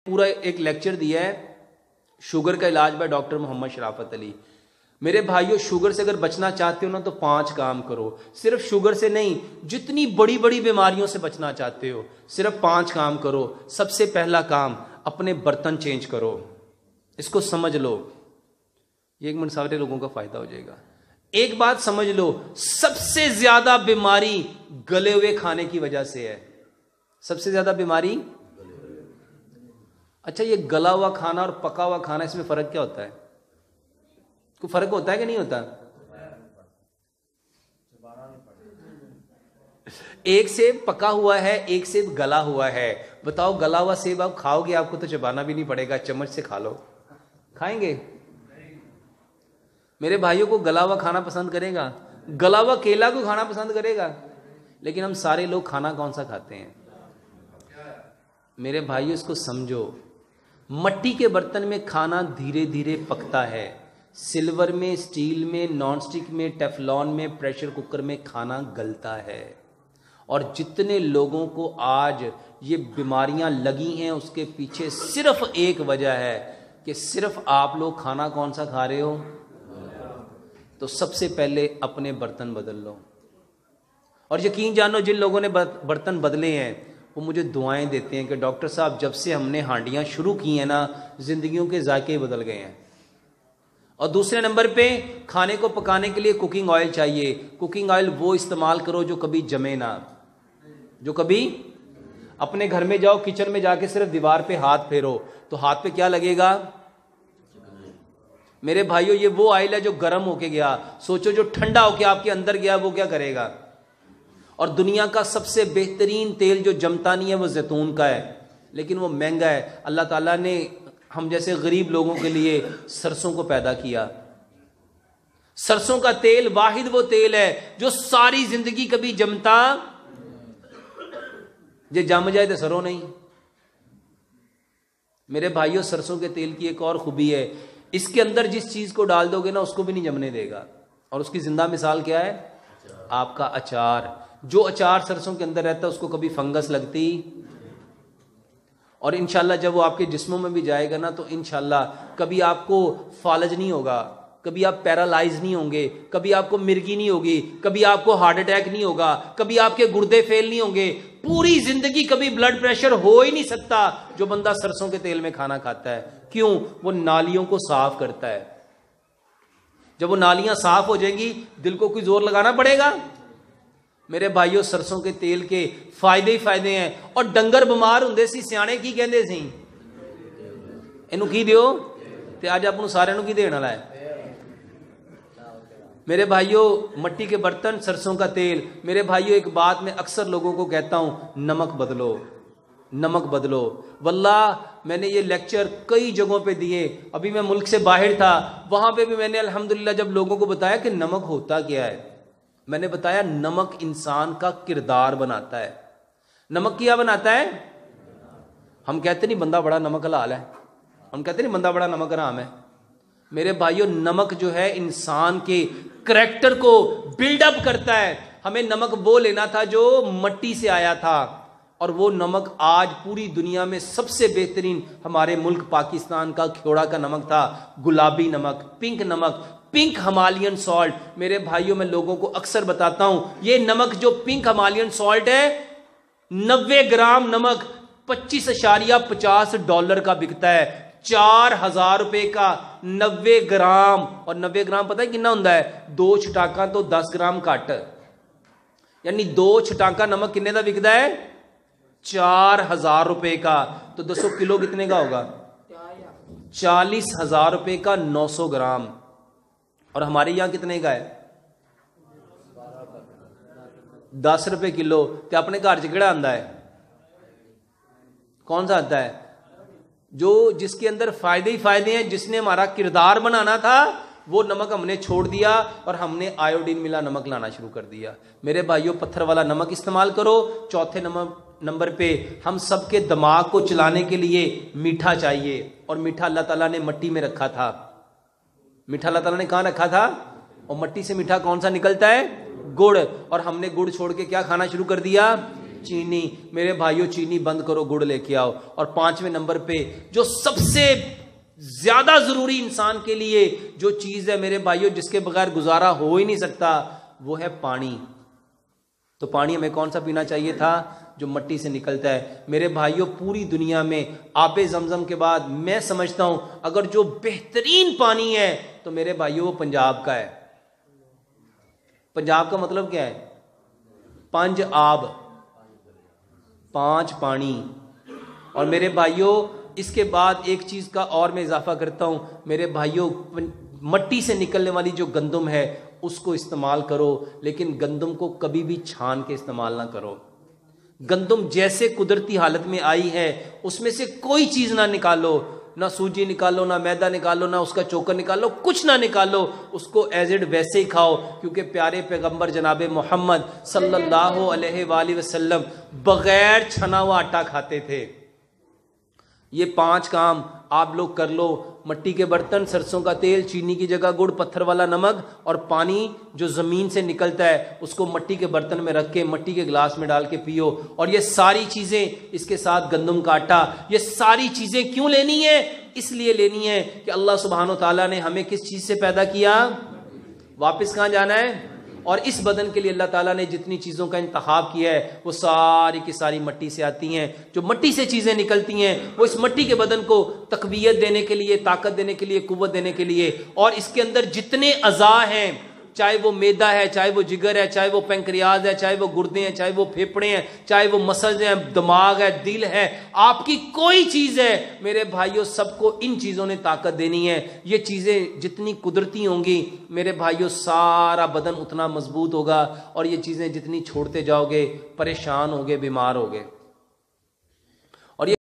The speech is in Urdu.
پورا ایک لیکچر دیا ہے شوگر کا علاج بائی ڈاکٹر محمد شرافت علی۔ میرے بھائیوں، شوگر سے اگر بچنا چاہتے ہو نا تو 5 کام کرو۔ صرف شوگر سے نہیں، جتنی بڑی بڑی بیماریوں سے بچنا چاہتے ہو صرف 5 کام کرو۔ سب سے پہلا کام، اپنے برتن چینج کرو۔ اس کو سمجھ لو، یہ 1 منٹ سارے لوگوں کا فائدہ ہو جائے گا۔ ایک بات سمجھ لو، سب سے زیادہ بیماری گلے ہوئے کھانے کی وجہ سے ہے۔ سب سے زیادہ بیماری، اچھا یہ گلا ہوا کھانا اور پکا ہوا کھانا، اس میں فرق کیا ہوتا ہے؟ کوئی فرق ہوتا ہے کہ نہیں ہوتا؟ ایک سیب پکا ہوا ہے، ایک سیب گلا ہوا ہے۔ بتاؤ گلا ہوا سیب آپ کھاؤ گے، آپ کو تو چبانا بھی نہیں پڑے گا، چمچ سے کھا لو۔ کھائیں گے؟ میرے بھائیوں کو گلا ہوا کھانا پسند کرے گا؟ گلا ہوا کیلا کو کھانا پسند کرے گا؟ لیکن ہم سارے لوگ کھانا کون سا کھاتے ہیں؟ میرے بھائیوں اس کو سمجھو، مٹی کے برتن میں کھانا دھیرے دھیرے پکتا ہے، سلور میں، سٹیل میں، نان سٹک میں، ٹیفلون میں، پریشر کوکر میں کھانا گلتا ہے۔ اور جتنے لوگوں کو آج یہ بیماریاں لگی ہیں اس کے پیچھے صرف ایک وجہ ہے کہ صرف آپ لوگ کھانا کون سا کھا رہے ہو۔ تو سب سے پہلے اپنے برتن بدل لو۔ اور یقین جانو، جن لوگوں نے برتن بدلے ہیں وہ مجھے دعائیں دیتے ہیں کہ ڈاکٹر صاحب جب سے ہم نے ہانڈیاں شروع کی ہیں نا، زندگیوں کے ذائقے بدل گئے ہیں۔ اور دوسرے نمبر پہ، کھانے کو پکانے کے لیے کوکنگ آئل چاہیے۔ کوکنگ آئل وہ استعمال کرو جو کبھی جمے نہ، جو کبھی، اپنے گھر میں جاؤ، کچن میں جا کے صرف دیوار پہ ہاتھ پھیرو تو ہاتھ پہ کیا لگے گا؟ میرے بھائیوں یہ وہ آئل ہے جو گرم ہو کے گیا، سوچو جو ٹھنڈا ہو کے آپ کے اندر گیا وہ کیا کرے گا؟ اور دنیا کا سب سے بہترین تیل جو جمتا نہیں ہے وہ زیتون کا ہے، لیکن وہ مہنگا ہے۔ اللہ تعالیٰ نے ہم جیسے غریب لوگوں کے لیے سرسوں کو پیدا کیا۔ سرسوں کا تیل واحد وہ تیل ہے جو ساری زندگی کبھی جمتا، یہ جم جائے تو سرو نہیں۔ میرے بھائیوں سرسوں کے تیل کی ایک اور خوبی ہے، اس کے اندر جس چیز کو ڈال دو گے نا اس کو بھی نہیں جمنے دے گا۔ اور اس کی زندہ مثال کیا ہے؟ آپ کا اچار۔ جو اچار سرسوں کے اندر رہتا ہے اس کو کبھی فنگس لگتی، اور انشاءاللہ جب وہ آپ کے جسموں میں بھی جائے گا نا تو انشاءاللہ کبھی آپ کو فالج نہیں ہوگا، کبھی آپ پیرالائز نہیں ہوں گے، کبھی آپ کو مرگی نہیں ہوگی، کبھی آپ کو ہارٹ اٹیک نہیں ہوگا، کبھی آپ کے گردے فیل نہیں ہوں گے، پوری زندگی کبھی بلڈ پریشر ہو ہی نہیں سکتا جو بندہ سرسوں کے تیل میں کھانا کھاتا ہے۔ کیوں؟ وہ نالیوں کو صاف کرتا ہے۔ جب وہ نالیاں صاف ہو جائیں گی دل کو کوئی زور لگانا پڑے گا؟ میرے بھائیوں سرسوں کے تیل کے فائدے ہی فائدے ہیں۔ اور ڈنگر بیمار ہوندے سی سیانے کی کہندے سی، اینو کی دیو تے اج آپ نوں سارے نوں کی دین والا ہے۔ میرے بھائیوں مٹی کے برتن، سرسوں کا تیل۔ میرے بھائیوں ایک بات میں اکثر لوگوں کو کہتا ہوں، نمک بدلو، نمک بدلو۔ واللہ میں نے یہ لیکچر کئی جگہوں پہ دیے، ابھی میں ملک سے باہر تھا، وہاں پہ بھی میں نے الحمدللہ جب لوگوں کو بتایا کہ نمک ہوتا کیا ہے، میں نے بتایا نمک انسان کا کردار بناتا ہے۔ نمک کیا بناتا ہے؟ ہم کہتے نہیں بندہ بڑا نمک حلال ہے، ہم کہتے نہیں بندہ بڑا نمک حرام ہے۔ میرے بھائیوں نمک جو ہے انسان کے کریکٹر کو بلڈ اپ کرتا ہے۔ ہمیں نمک وہ لینا تھا جو مٹی سے آیا تھا، اور وہ نمک آج پوری دنیا میں سب سے بہترین ہمارے ملک پاکستان کا کھیوڑا کا نمک تھا، گلابی نمک، پنک نمک، پنک ہمالین سالٹ۔ میرے بھائیوں میں لوگوں کو اکثر بتاتا ہوں، یہ نمک جو پنک ہمالین سالٹ ہے، 90 گرام نمک $25.50 کا بکتا ہے، 4000 روپے کا 90 گرام۔ اور 90 گرام پتہ ہے کتنا ہوتا ہے؟ 2 چھٹاکاں تو 10 گرام کٹ، یعنی 2 چھٹاکاں نمک کتنے کا بکتا ہے؟ 4000 روپے کا۔ تو 200 کلو کتنے کا ہوگا؟ 40,000 روپے کا 900 گرام۔ اور ہمارے یہاں کتنے کا ہے؟ 10 روپے کلو۔ تے اپنے گھر چکڑا آندا ہے؟ کون سا آتا ہے؟ جو جس کے اندر فائدے ہی فائدے ہیں، جس نے ہمارا کردار بنانا تھا وہ نمک ہم نے چھوڑ دیا اور ہم نے آیوڈین ملا نمک لانا شروع کر دیا۔ میرے بھائیوں پتھر والا نمک استعمال کرو۔ چوتھے نمبر پہ ہم سب کے دماغ کو چلانے کے لیے میٹھا چاہیے، اور میٹھا اللہ تعالیٰ نے مٹی میں رکھا تھا۔ میٹھا اللہ تعالیٰ نے کہاں رکھا تھا؟ اور مٹی سے میٹھا کون سا نکلتا ہے؟ گڑ۔ اور ہم نے گڑ چھوڑ کے کیا کھانا شروع کر دیا؟ چینی. میرے بھائیوں چینی بند کرو, گڑ لے کے آؤ. اور 5ویں نمبر پہ جو سب سے زیادہ ضروری انسان کے لیے جو چیز ہے میرے بھائیوں, جس کے بغیر گزارا ہو ہی نہیں سکتا, وہ ہے پانی. تو پانی ہمیں کون سا پینا چاہیے تھا؟ جو مٹی سے نکلتا ہے. میرے بھائیوں پوری دنیا میں آب زمزم کے بعد میں سمجھتا ہوں اگر جو بہترین پانی ہے تو میرے بھائیوں وہ پنجاب کا ہے. پنجاب کا مطلب کیا ہے؟ 5 آب 5 پانی. اور میرے بھائیوں اس کے بعد ایک چیز کا اور میں اضافہ کرتا ہوں, میرے بھائیوں مٹی سے نکلنے والی جو گندم ہے اس کو استعمال کرو, لیکن گندم کو کبھی بھی چھان کے استعمال نہ کرو. گندم جیسے قدرتی حالت میں آئی ہے اس میں سے کوئی چیز نہ نکالو, نہ سوجی نکالو, نہ میدا نکالو, نہ اس کا چوکر نکالو, کچھ نہ نکالو, اس کو ایز اٹ ویسے ہی کھاؤ. کیونکہ پیارے پیغمبر جناب محمد صلی اللہ علیہ وآلہ وسلم بغیر چھنا ہوا آٹا کھاتے تھے. یہ 5 کام آپ لوگ کر لو. مٹی کے برتن, سرسوں کا تیل, چینی کی جگہ گڑ, پتھر والا نمک, اور پانی جو زمین سے نکلتا ہے اس کو مٹی کے برتن میں رکھ کے مٹی کے گلاس میں ڈال کے پیو. اور یہ ساری چیزیں اس کے ساتھ گندم کا آٹا, یہ ساری چیزیں کیوں لینی ہے؟ اس لیے لینی ہے کہ اللہ سبحانہ و تعالیٰ نے ہمیں کس چیز سے پیدا کیا؟ واپس کہاں جانا ہے؟ اور اس بدن کے لیے اللہ تعالیٰ نے جتنی چیزوں کا انتخاب کیا ہے وہ ساری کی ساری مٹی سے آتی ہیں. جو مٹی سے چیزیں نکلتی ہیں وہ اس مٹی کے بدن کو تقویت دینے کے لیے, طاقت دینے کے لیے, قوت دینے کے لیے. اور اس کے اندر جتنے اعضاء ہیں, چاہے وہ میدا ہے, چاہے وہ جگر ہے, چاہے وہ پینکریاز ہے, چاہے وہ گردے ہیں, چاہے وہ پھیپھڑے ہیں, چاہے وہ مسلز ہیں, دماغ ہے, دل ہے, آپ کی کوئی چیز ہے میرے بھائیوں, سب کو ان چیزوں نے طاقت دینی ہے. یہ چیزیں جتنی قدرتی ہوں گی میرے بھائیوں سارا بدن اتنا مضبوط ہوگا, اور یہ چیزیں جتنی چھوڑتے جاؤ گے پریشان ہوگے, بیمار ہوگے.